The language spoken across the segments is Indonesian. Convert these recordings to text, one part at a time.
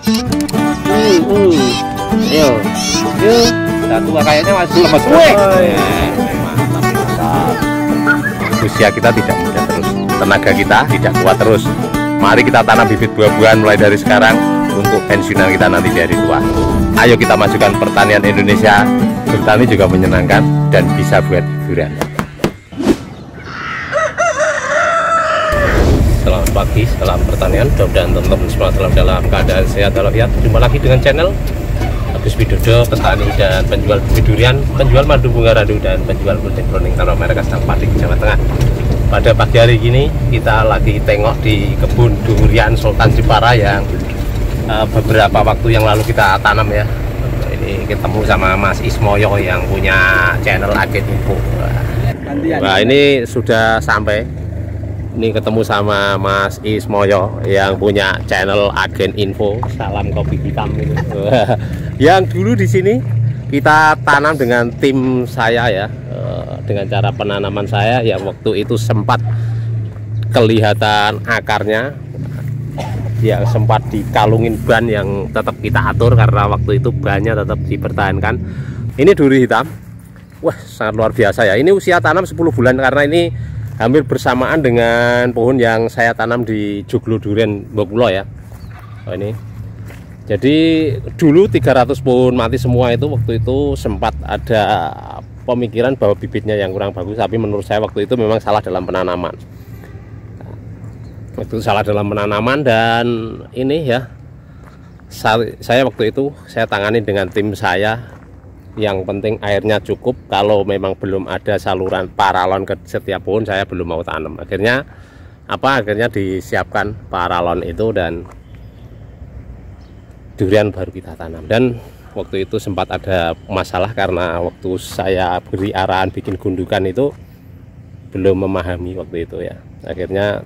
Ayo. Yuk. Satu kayaknya masih lepas. Mantap, mantap. Usia kita tidak muda terus, tenaga kita tidak kuat terus. Mari kita tanam bibit buah-buahan mulai dari sekarang untuk pensiunan kita nanti di hari tua. Ayo kita majukan pertanian Indonesia. Bertani juga menyenangkan dan bisa buat hiburan. Selamat pagi, salam pertanian. Mudah-mudahan teman-teman semua dalam keadaan sehat walafiat. Jumpa lagi dengan channel Agus Widodo, petani dan penjual bibit durian, penjual madu bunga radu dan penjual kulit browning tanah merah Kasang Pati, Jawa Tengah. Pada pagi hari ini kita lagi tengok di kebun durian Sultan Jepara yang beberapa waktu yang lalu kita tanam ya. Ini ketemu sama Mas Ismoyo yang punya channel Agen Info. Nah ini sudah sampai. Ini ketemu sama Mas Ismoyo yang punya channel Agen Info. Salam kopi hitam itu. Yang dulu di sini kita tanam dengan tim saya ya, dengan cara penanaman saya ya. Waktu itu sempat kelihatan akarnya, ya sempat dikalungin ban yang tetap kita atur karena waktu itu bannya tetap dipertahankan. Ini duri hitam, wah sangat luar biasa ya. Ini usia tanam 10 bulan karena ini hampir bersamaan dengan pohon yang saya tanam di Joglo Durian Bokulo ya. Oh, ini jadi dulu 300 pohon mati semua itu. Waktu itu sempat ada pemikiran bahwa bibitnya yang kurang bagus, tapi menurut saya waktu itu memang salah dalam penanaman. Waktu itu salah dalam penanaman dan ini ya saya waktu itu saya tangani dengan tim saya. Yang penting airnya cukup. Kalau memang belum ada saluran paralon ke setiap pohon, saya belum mau tanam. Akhirnya disiapkan paralon itu dan durian baru kita tanam. Dan waktu itu sempat ada masalah karena waktu saya beri arahan bikin gundukan itu belum memahami waktu itu ya. Akhirnya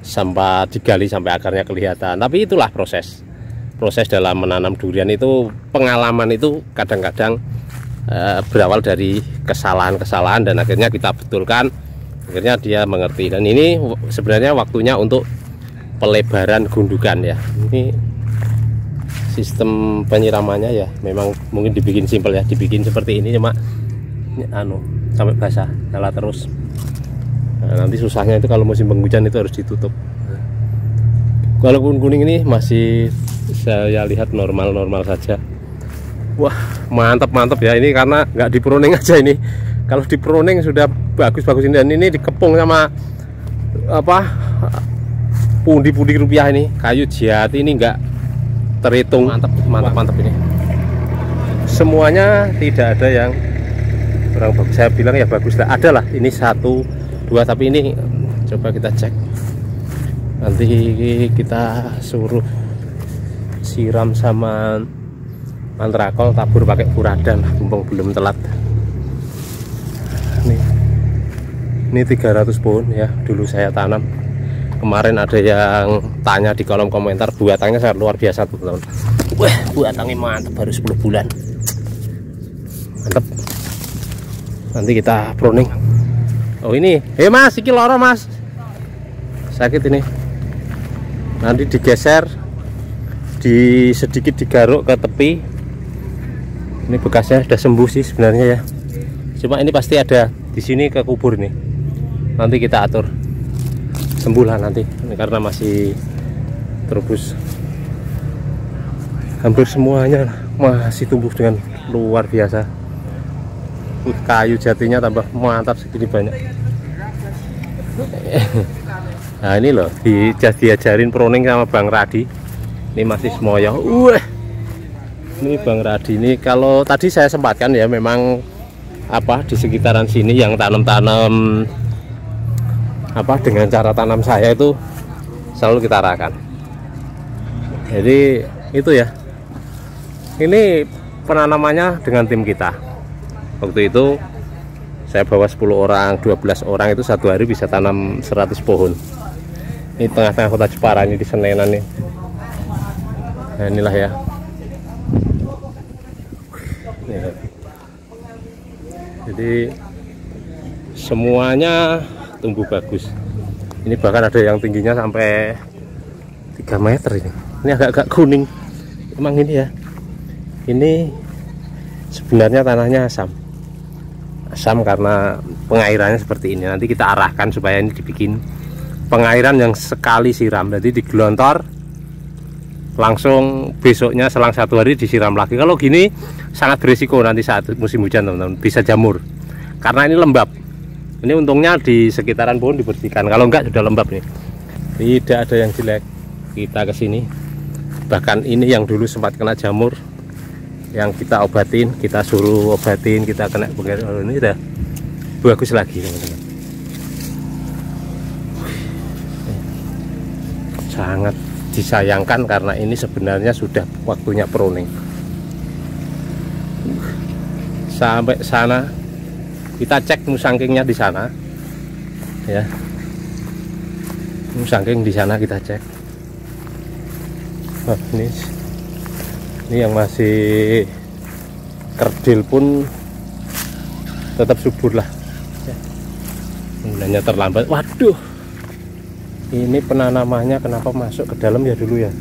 sempat digali sampai akarnya kelihatan. Tapi itulah proses dalam menanam durian itu. Pengalaman itu kadang-kadang berawal dari kesalahan-kesalahan dan akhirnya kita betulkan, akhirnya dia mengerti. Dan ini sebenarnya waktunya untuk pelebaran gundukan ya. Ini sistem penyiramannya ya memang mungkin dibikin simpel ya, dibikin seperti ini cuma sampai basah nyala terus. Nah, nanti susahnya itu kalau musim penghujan itu harus ditutup. Kalau kuning ini masih saya lihat normal-normal saja. Wah mantap ya, ini karena nggak di pruning aja ini. Kalau di pruning sudah bagus-bagus ini, dan ini dikepung sama pundi-pundi rupiah ini. Kayu jati ini nggak terhitung. Mantap ini. Semuanya tidak ada yang kurang bagus. Saya bilang ya bagus lah. Ada lah, ini 1, 2, tapi ini coba kita cek. Nanti kita suruh siram sama mantrakol, tabur pakai furadan, mumpung belum telat. Ini 300 pohon ya, dulu saya tanam. Kemarin ada yang tanya di kolom komentar, buatannya sangat luar biasa teman-teman. Wah, buatannya mantap, baru 10 bulan. Mantap. Nanti kita pruning. Oh ini, mas, iki loro mas. Sakit ini. Nanti digeser, sedikit digaruk ke tepi. Ini bekasnya sudah sembuh sih sebenarnya ya. Cuma ini pasti ada di sini ke kubur nih. Nanti kita atur, sembuh lah nanti. Ini karena masih terubus. Hampir semuanya masih tumbuh dengan luar biasa. Kayu jatinya tambah mantap segini banyak. Nah ini loh diajarin pruning sama Bang Radi. Ini masih Ismoyo. Ini Bang Radi ini, kalau tadi saya sempatkan ya, memang di sekitaran sini yang tanam-tanam dengan cara tanam saya itu selalu kita arahkan. Jadi itu ya. Ini penanamannya dengan tim kita. Waktu itu saya bawa 10 orang, 12 orang, itu satu hari bisa tanam 100 pohon. Ini tengah-tengah kota Jepara, ini di Senenan nih. Nah inilah ya. Jadi semuanya tumbuh bagus. Ini bahkan ada yang tingginya sampai 3 meter ini. Ini agak-agak kuning. Emang ini ya. Ini sebenarnya tanahnya asam. Asam karena pengairannya seperti ini. Nanti kita arahkan supaya ini dibikin pengairan yang sekali siram. Jadi digelontor, langsung besoknya selang 1 hari disiram lagi. Kalau gini sangat berisiko nanti saat musim hujan teman-teman, bisa jamur. Karena ini lembab. Ini untungnya di sekitaran pohon dibersihkan. Kalau enggak sudah lembab nih. Tidak ada yang jelek. Kita ke sini. Bahkan ini yang dulu sempat kena jamur, yang kita obatin, kita suruh obatin, kita kena pengaruh, ini udah bagus lagi teman-teman. Sangat disayangkan karena ini sebenarnya sudah waktunya pruning. Sampai sana kita cek musangkingnya di sana ya, musangking di sana kita cek. Nah, ini yang masih kerdil pun tetap subur lah ya. Mulanya terlambat. Waduh, ini penanamannya kenapa masuk ke dalam ya dulu ya?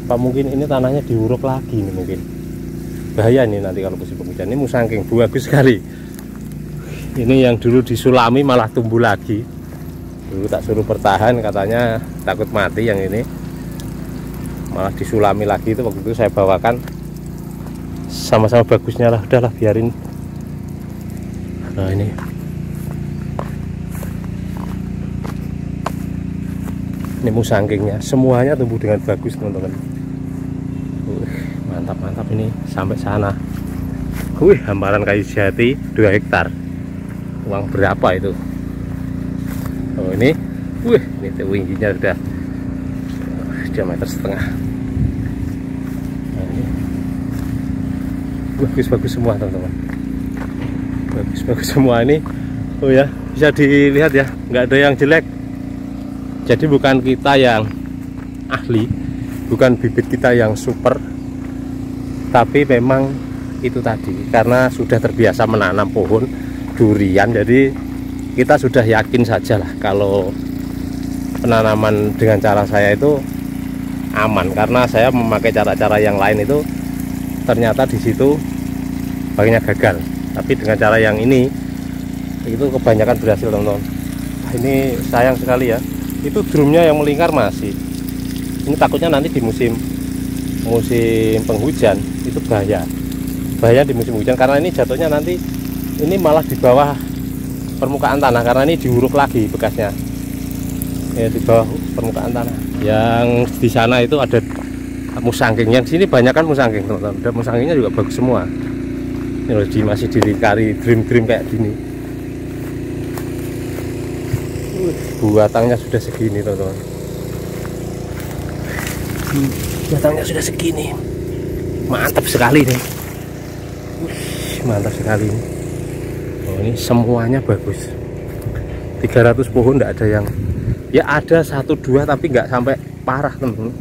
Apa mungkin ini tanahnya diuruk lagi nih mungkin? Bahaya nih nanti kalau musim penghujan. Ini musangking bagus sekali. Ini yang dulu disulami malah tumbuh lagi. Dulu tak suruh bertahan, katanya takut mati. Yang ini malah disulami lagi. Itu waktu itu saya bawakan, sama-sama bagusnya lah. Udahlah biarin. Nah ini musangkingnya, semuanya tumbuh dengan bagus teman-teman. Mantap-mantap ini sampai sana. Hamparan kayu jati 2 hektar. Uang berapa itu? Oh ini, ini tingginya sudah 2,5 meter. Nah, ini bagus-bagus semua teman-teman. Bagus-bagus semua ini. Oh ya, bisa dilihat ya, nggak ada yang jelek. Jadi bukan kita yang ahli, bukan bibit kita yang super, tapi memang itu tadi karena sudah terbiasa menanam pohon durian, jadi kita sudah yakin saja lah kalau penanaman dengan cara saya itu aman, karena saya memakai cara-cara yang lain itu ternyata di situ banyak gagal, tapi dengan cara yang ini itu kebanyakan berhasil teman-teman. Ini sayang sekali ya, itu drumnya yang melingkar masih. Ini takutnya nanti di musim penghujan itu bahaya di musim hujan, karena ini jatuhnya nanti ini malah di bawah permukaan tanah, karena ini diuruk lagi bekasnya ya, di bawah permukaan tanah. Yang di sana itu ada musangking, yang sini banyak kan musangking teman-teman, dan musangkingnya juga bagus semua. Ini loh, masih dilingkari dream kayak gini. Batangnya sudah segini teman-teman, batangnya sudah segini, mantap sekali nih. Mantap sekali ini. Oh, ini semuanya bagus. 300 pohon tidak ada yang, ya ada 1-2 tapi nggak sampai parah teman-teman.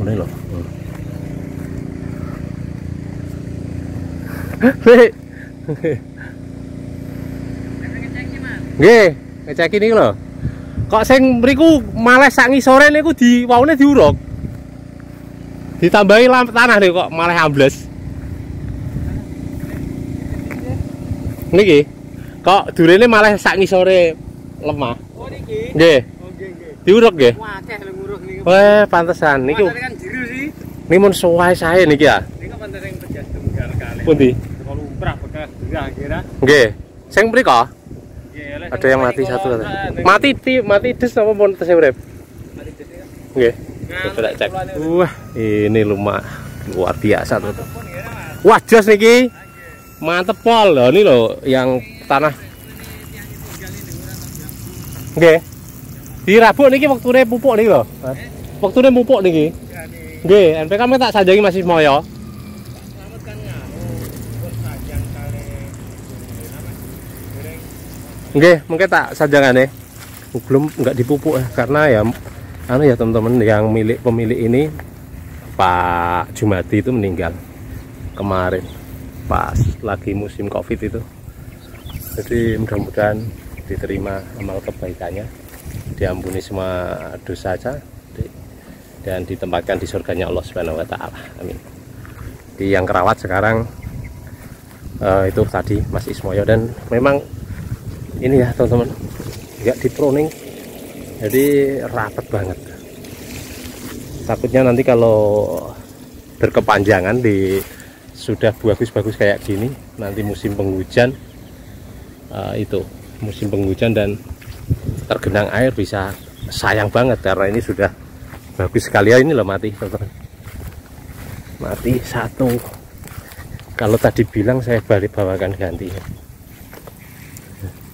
Ini loh. Nggih, ngecek ini loh. Kok sing mriku malah sak ngisore niku waune diuruk. Ditambahi tanah nih kok malah ambles. Niki kok durene malah sak ngisore lemah. Oh niki. Nggih. Oh nggih nggih. Diuruk nggih. Wah, akeh lho nguruk niki. Wah, pantesan niku. Kan jiru sih. Niki mun suwahe sae niki ya. Niku pantes sing bejas tunggal kali. Pundi? Kalau lumrah bekas durah kira. Nggih. Sing mriko? Nggih, ada yang mati satu. Mati des apa pun tesih urip? Mati des ya. Nggih. Coba cek. Wah, ini luar biasa tuh. Wah, jos niki. Mantep pol loh, ini loh yang tanah. Nggih. Dirabuk niki waktune pupuk niki lho. Waktune pupuk niki. Nggih, NPK tak sanjangi masih moyo. Nggih, mungkin tak sanjangane. Belum enggak dipupuk ya, karena ya anu ya teman-teman, yang pemilik ini Pak Jumadi itu meninggal kemarin pas lagi musim Covid itu. Jadi mudah-mudahan diterima amal kebaikannya, diampuni semua dosa saja. dan ditempatkan di surganya Allah Subhanahu wa taala. Amin. Di yang kerawat sekarang itu tadi Mas Ismoyo, dan memang ini ya teman-teman, nggak di pruning, jadi rapat banget. Takutnya nanti kalau berkepanjangan sudah bagus-bagus kayak gini, nanti musim penghujan, itu musim penghujan dan tergenang air bisa sayang banget, karena ini sudah bagus sekali ya. Ini loh mati teman-teman, mati satu. Kalau tadi bilang saya balik bawakan ganti,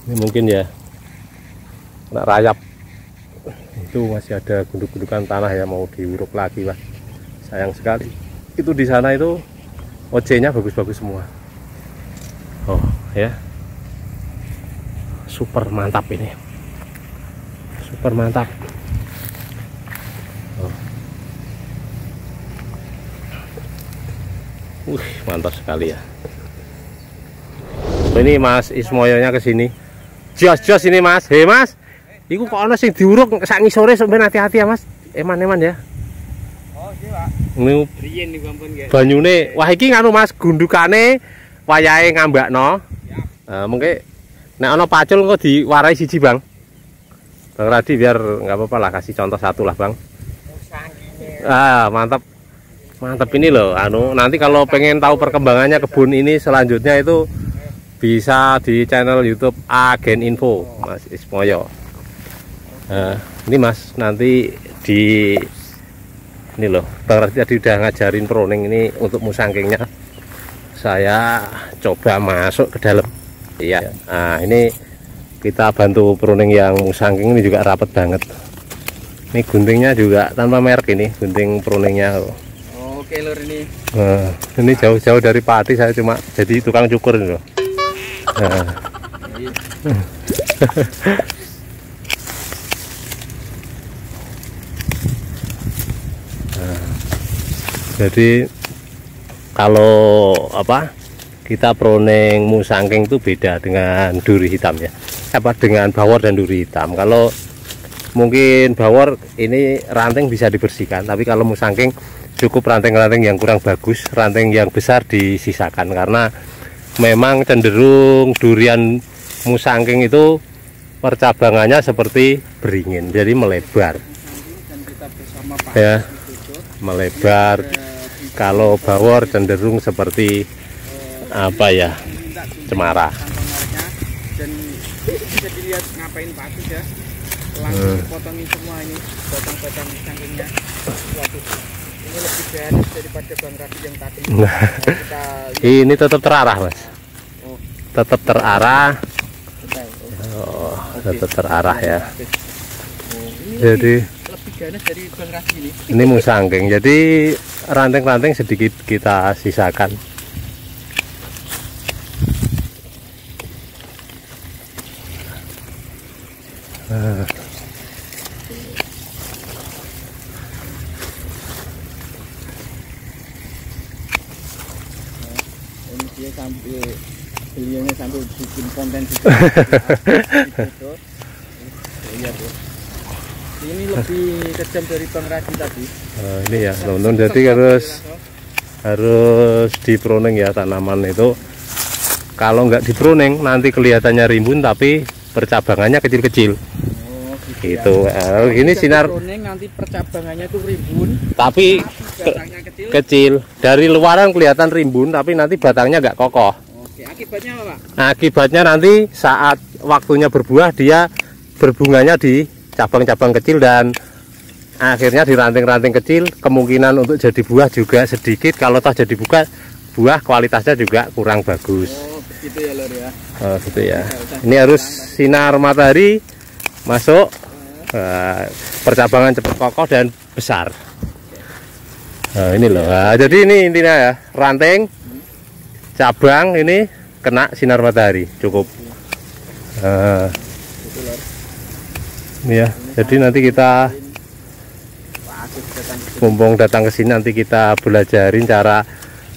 ini mungkin ya nak rayap itu masih ada gunduk-gundukan tanah ya, mau diuruk lagi lah, sayang sekali. Itu di sana itu OC-nya bagus-bagus semua. Oh ya, super mantap ini, super mantap. Mantap sekali ya. Ini Mas Ismoyonya ke sini. Jos ini Mas. Hei Mas, iku kok ana sing diuruk sak ngisore, sampeyan hati-hati ya Mas. Eman-eman ya. Oh, iya, Pak. Niku riyen niku ampun nggih. Banyune, wah iki nganu Mas, gundukane wayahe ngambakno. Ya. Mungkin nek ana pacul engko diwarai siji, Bang. Bang Radi biar nggak apa-apa lah, kasih contoh satu lah, Bang. Mantap. Mantap ini loh, nanti kalau pengen tahu perkembangannya kebun ini selanjutnya itu bisa di channel YouTube Agen Info Mas Ismoyo. Ini Mas, nanti ini loh, Bang Radi tadi udah ngajarin pruning ini untuk musangkingnya. Saya coba masuk ke dalam. Iya. Nah, ini kita bantu pruning yang musangking ini juga rapat banget. Ini guntingnya juga tanpa merek, ini gunting pruningnya. Oke lur ini. Ini jauh-jauh dari Pati, saya cuma jadi tukang cukur ini loh. Jadi kalau kita pruning musangking itu beda dengan duri hitam ya. Dengan bawor dan duri hitam. Kalau mungkin bawor ini ranting bisa dibersihkan, tapi kalau musangking cukup ranting-ranting yang kurang bagus, ranting yang besar disisakan, karena memang cenderung durian musangking itu percabangannya seperti beringin, jadi melebar ya, melebar. Kalau bawor cenderung seperti cemara. Dan bisa dilihat ngapain bagus ya, langsung potongin semua ini batang-batang musangkingnya. Waduh, ini lebih beres daripada Bang Radi yang tadi. Ini tetap terarah Mas. Tetap terarah. Tetap terarah ya. Jadi lebih ganas dari Bang Radi ini. Ini musangking, jadi ranting-ranting sedikit kita sisakan. Ini dia beliaunya sambil bikin konten gitu. Iya tuh. Ini lebih kejam dari Bang Radi tadi. Ini ya teman-teman, jadi harus di pruning ya tanaman itu. Kalau nggak di pruning nanti kelihatannya rimbun tapi percabangannya kecil-kecil. Gitu. Ini sinar nanti percabangannya itu rimbun tapi batangnya kecil. Dari luaran kelihatan rimbun tapi nanti batangnya nggak kokoh. Oke, akibatnya apa Pak? Akibatnya nanti saat waktunya berbuah dia berbunganya di cabang-cabang kecil dan akhirnya di ranting-ranting kecil, kemungkinan untuk jadi buah juga sedikit. Kalau toh jadi buah kualitasnya juga kurang bagus. Oh begitu ya lor ya. Oh gitu ya. Ini harus sinar matahari masuk. Percabangan cepat kokoh dan besar. Ini loh. Jadi ini intinya ya, ranting, cabang ini kena sinar matahari cukup. Ini ya. Jadi nanti kita mumpung datang ke sini nanti kita belajarin cara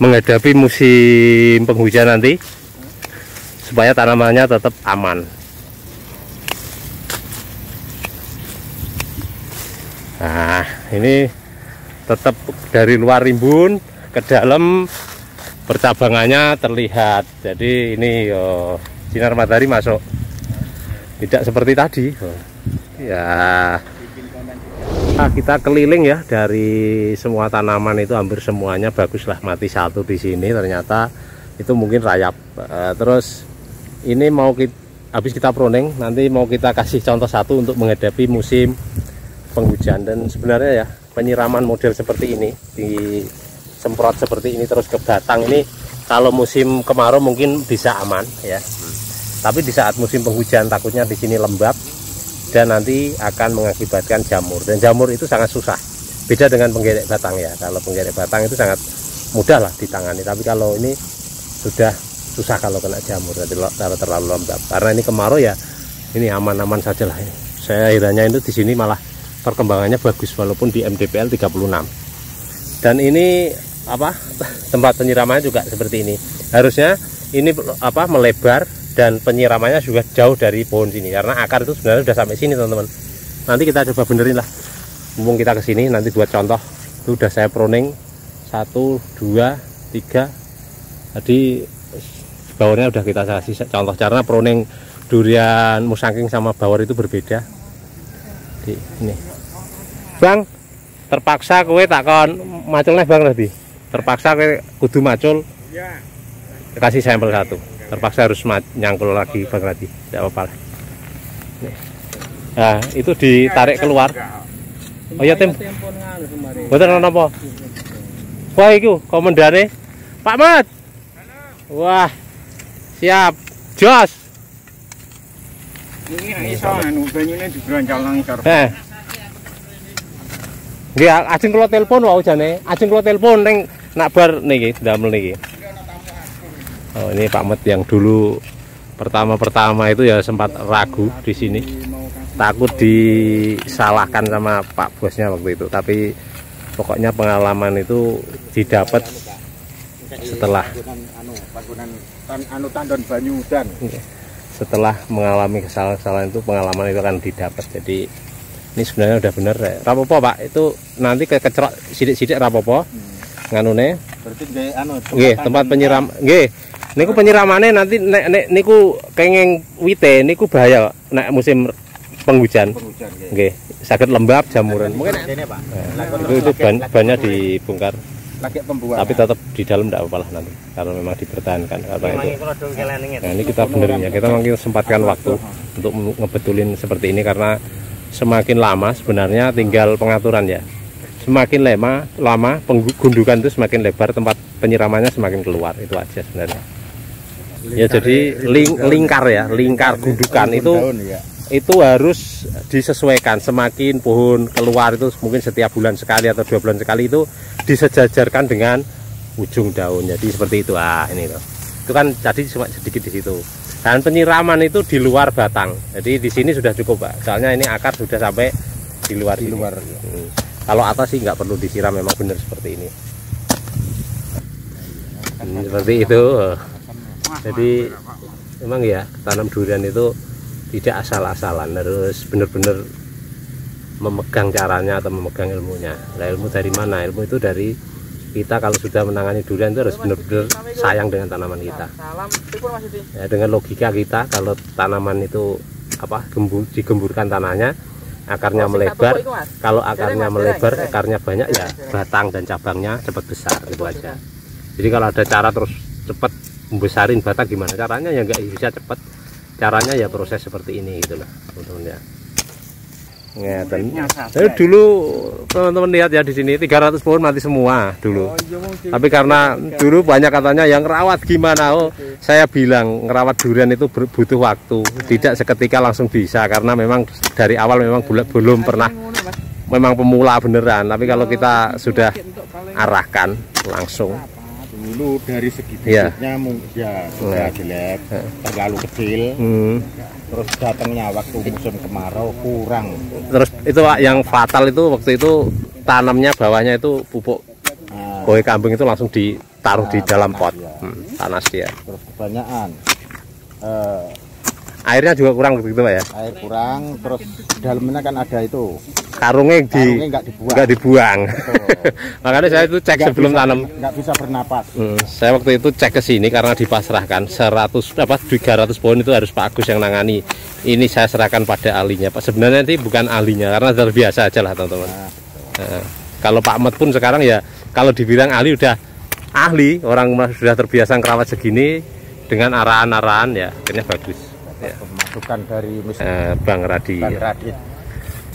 menghadapi musim penghujan nanti supaya tanamannya tetap aman. Nah, ini tetap dari luar rimbun ke dalam percabangannya terlihat. Jadi ini sinar matahari masuk, tidak seperti tadi. Ya, kita keliling ya, dari semua tanaman itu hampir semuanya baguslah, mati satu di sini ternyata itu mungkin rayap. Terus ini mau habis kita pruning, nanti mau kita kasih contoh satu untuk menghadapi musim penghujan. Dan sebenarnya ya, penyiraman model seperti ini, disemprot seperti ini terus ke batang ini, kalau musim kemarau mungkin bisa aman ya. Tapi di saat musim penghujan takutnya di sini lembab dan nanti akan mengakibatkan jamur. Dan jamur itu sangat susah. Beda dengan penggerek batang ya. Kalau penggerek batang itu sangat mudah lah ditangani. Tapi kalau ini sudah susah kalau kena jamur, kalau terlalu lembab. Karena ini kemarau ya, ini aman-aman saja lah. Saya herannya itu di sini malah perkembangannya bagus walaupun di MDPL 36. Dan ini tempat penyiramannya juga seperti ini. Harusnya ini melebar dan penyiramannya juga jauh dari pohon sini, karena akar itu sebenarnya sudah sampai sini teman-teman. Nanti kita coba benerin lah. Mumpung kita kesini nanti buat contoh. Itu udah saya pruning 1, 2, 3. Tadi bawarnya udah kita kasih contoh cara pruning durian musangking sama bawor itu berbeda. Ini Bang, terpaksa kowe takon macul nih Bang tadi. Terpaksa kowe kudu macul. Iya. Kasih sampel 1. Terpaksa harus nyangkul lagi Bang tadi. Tidak apa-apa. Nah, itu ditarik keluar. Oh ya tim. Betul apa? Wah itu komandane Pak Mat. Wah. Siap, jos. Ini iso anu banyune dibroncal nang isor. Nggih, ajeng kula telepon wae jane. Ajeng kula telepon ning nak bar niki, ndamel niki. Oh, ini Pak Met yang dulu pertama-pertama itu ya sempat ragu di sini. Takut disalahkan sama Pak bosnya waktu itu, tapi pokoknya pengalaman itu didapat setelah tandon banyu udan. Setelah mengalami kesalahan-kesalahan itu, pengalaman itu akan didapat. Jadi ini sebenarnya udah bener ya. Rapopo Pak, itu nanti kecerok sidik-sidik rapopo. Nganune. Berarti nggih tempat penyiram. Nggih. Niku penyiramannya nanti nek niku kenging wite niku bahaya nek musim penghujan. Nggih, saged lembab jamuran. Mungkin ini Pak. Itu bannya dibongkar. Tapi tetap di dalam tidak apa-apa lah nanti kalau memang dipertahankan karena itu. Nah, ini kita benerin ya, kita mungkin sempatkan waktu untuk ngebetulin seperti ini, karena semakin lama sebenarnya tinggal pengaturan ya. Semakin lama gundukan itu semakin lebar, tempat penyiramannya semakin keluar, itu aja sebenarnya. Ya jadi lingkar gundukan itu harus disesuaikan. Semakin pohon keluar itu mungkin setiap bulan sekali atau 2 bulan sekali itu disejajarkan dengan ujung daun. Jadi seperti itu. Ini loh. Itu kan tadi cuma sedikit di situ. Dan penyiraman itu di luar batang. Jadi di sini sudah cukup Pak. Soalnya ini akar sudah sampai di luar. Kalau atas sih nggak perlu disiram, memang benar seperti ini. Seperti itu. Jadi memang ya tanam durian itu tidak asal-asalan, harus benar-benar memegang caranya atau memegang ilmunya. Nah, ilmu dari mana? Ilmu itu dari kita. Kalau sudah menangani durian itu harus benar-benar sayang dengan tanaman kita. Ya, dengan logika kita, kalau tanaman itu digemburkan tanahnya, akarnya melebar. Kalau akarnya melebar, akarnya banyak ya batang dan cabangnya cepat besar, gitu aja. Jadi kalau ada cara terus cepat membesarin batang, gimana caranya? Ya nggak bisa cepat. Caranya ya proses seperti ini gitu lah teman-teman ya. Dulu teman-teman lihat ya di sini 300 pohon mati semua dulu. Tapi karena dulu banyak katanya yang ngerawat gimana, saya bilang ngerawat durian itu butuh waktu, tidak seketika langsung bisa, karena memang dari awal memang belum pernah, memang pemula beneran. Tapi kalau kita sudah arahkan langsung. Dulu dari segi fisiknya ya jelek, terlalu kecil. Terus datangnya waktu musim kemarau kurang. Terus itu Pak, yang fatal itu waktu itu tanamnya bawahnya itu pupuk kue kambing itu langsung ditaruh di dalam pot, panas dia. Terus kebanyakan Airnya juga kurang begitu Pak ya? Air kurang, terus dalamnya kan ada itu. Karungnya nggak dibuang. Makanya saya itu cek sebelum tanam. Nggak bisa bernapas. Saya waktu itu cek ke sini karena dipasrahkan 300 pohon itu harus Pak Agus yang nangani. Ini saya serahkan pada ahlinya Pak. Sebenarnya nanti bukan ahlinya karena terbiasa aja lah teman-teman. Kalau Pak Ahmad pun sekarang ya kalau dibilang ahli udah ahli, orang sudah terbiasa ngerawat segini dengan arahan-arahan ya akhirnya bagus. Ya. Masukan dari Bang Radit.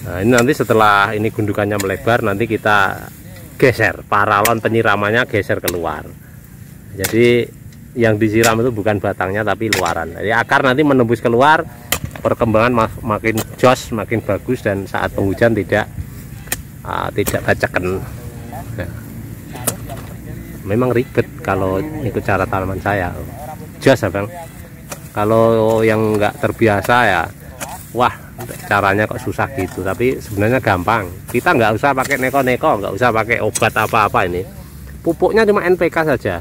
Nah, ini nanti setelah ini gundukannya melebar nanti kita geser paralon penyiramannya geser keluar. Jadi yang disiram itu bukan batangnya tapi luaran. Jadi akar nanti menembus keluar, perkembangan makin jos, makin bagus dan saat penghujan tidak bacakan. Nah, memang ribet kalau ikut cara tanaman saya. Jos ya Bang. Kalau yang nggak terbiasa ya, wah caranya kok susah gitu. Tapi sebenarnya gampang. Kita nggak usah pakai neko-neko, nggak usah pakai obat apa-apa ini. Pupuknya cuma NPK saja.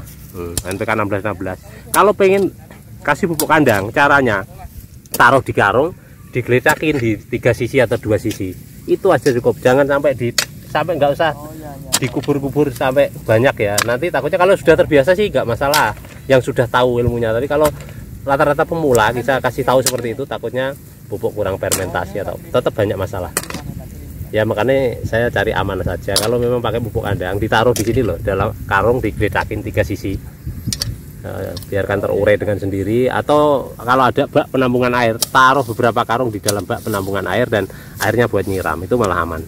NPK 1616. Kalau pengen kasih pupuk kandang, caranya taruh di karung, digeletakin di 3 sisi atau 2 sisi. Itu aja cukup. Jangan sampai nggak usah dikubur-kubur sampai banyak ya. Nanti takutnya kalau sudah terbiasa sih nggak masalah. Yang sudah tahu ilmunya. Tapi kalau rata-rata pemula kita kasih tahu seperti itu, takutnya pupuk kurang fermentasi atau tetap banyak masalah. Ya makanya saya cari aman saja. Kalau memang pakai pupuk kandang, ditaruh di sini loh, dalam karung digeletakin 3 sisi. Biarkan terurai dengan sendiri. Atau kalau ada bak penampungan air, taruh beberapa karung di dalam bak penampungan air dan airnya buat nyiram, itu malah aman.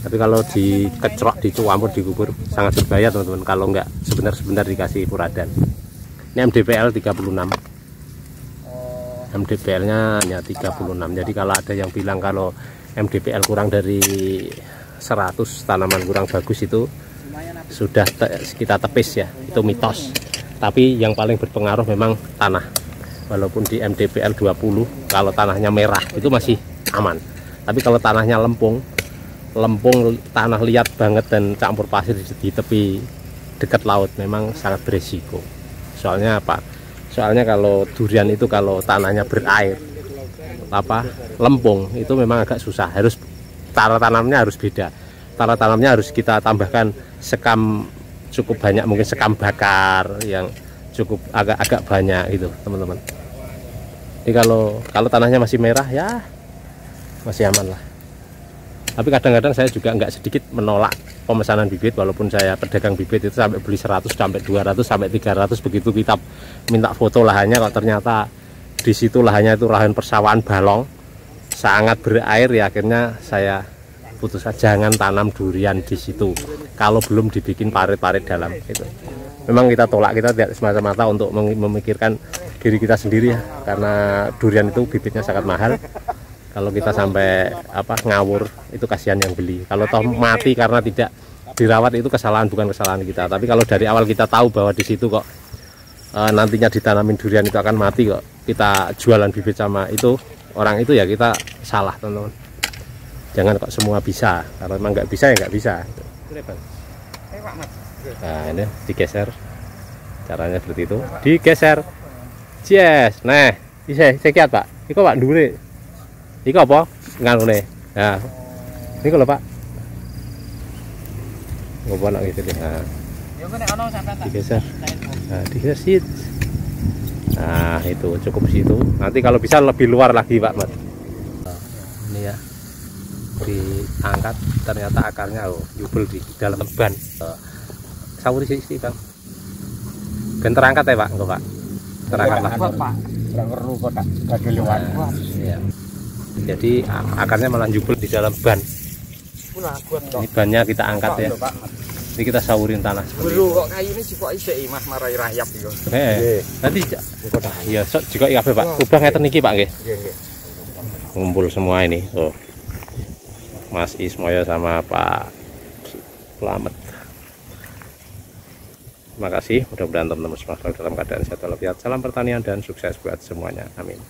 Tapi kalau dikecrok, dicampur, dikubur sangat berbahaya teman-teman. Kalau nggak sebentar-sebentar dikasih puradan. Ini MDPL 36. MDPL nya hanya 36. Jadi kalau ada yang bilang kalau MDPL kurang dari 100 tanaman kurang bagus, itu sudah kita tepis ya, itu mitos. Tapi yang paling berpengaruh memang tanah. Walaupun di MDPL 20 kalau tanahnya merah itu masih aman. Tapi kalau tanahnya lempung tanah liat banget dan campur pasir di tepi dekat laut memang sangat berisiko. Soalnya apa? Soalnya kalau durian itu kalau tanahnya berair lempung itu memang agak susah. Harus cara tanamnya harus beda. Cara tanamnya harus kita tambahkan sekam cukup banyak, mungkin sekam bakar yang cukup agak banyak gitu teman-teman. Jadi kalau tanahnya masih merah ya masih aman lah. Tapi kadang-kadang saya juga nggak sedikit menolak pemesanan bibit, walaupun saya pedagang bibit itu sampai beli 100 sampai 200 sampai 300. Begitu kita minta foto lahannya, kalau ternyata di situ lahannya itu lahan persawahan balong sangat berair, ya akhirnya saya putuskan jangan tanam durian di situ kalau belum dibikin parit-parit dalam gitu. Memang kita tolak, kita tidak semata-mata untuk memikirkan diri kita sendiri ya, karena durian itu bibitnya sangat mahal. Kalau kita sampai ngawur itu kasihan yang beli. Kalau toh mati karena tidak dirawat itu kesalahan, bukan kesalahan kita. Tapi kalau dari awal kita tahu bahwa di situ kok nantinya ditanamin durian itu akan mati, kok kita jualan bibit sama itu orang itu, ya kita salah teman-teman. Jangan kok semua bisa, kalau memang nggak bisa ya nggak bisa. Nah ini digeser, caranya seperti itu, digeser. Yes, nah bisa sekiat Pak. Iko Pak dure. Iko apa? Nganu nih. Nah, ini kalau Pak. Ngobrol lagi gitu. Nah, digeser. Nah, digeser sih. Nah, itu cukup situ. Nanti kalau bisa lebih luar lagi Pak Mat. Ini ya. Diangkat, ternyata akarnya jubel di dalam ban. Sawuri sih Bang. Ben terangkat ya Pak, enggak Pak? Terangkat lah. Pak. Enggak perlu kok tak gak lewat. Iya. Jadi akarnya malah jubel di dalam ban. Ini bannya kita angkat ya. Ini kita saurin tanah. Buru kok kayu ini kok isik Mas marai rayap iki. Nanti ya sok juga kabeh Pak. Ubah ngeten iki Pak nggih. Nggih. Ngumpul semua ini. Oh. Mas Ismoyo sama Pak Slamet. Terima kasih. Mudah-mudahan teman-teman semua dalam keadaan sehat walafiat. Salam pertanian dan sukses buat semuanya. Amin.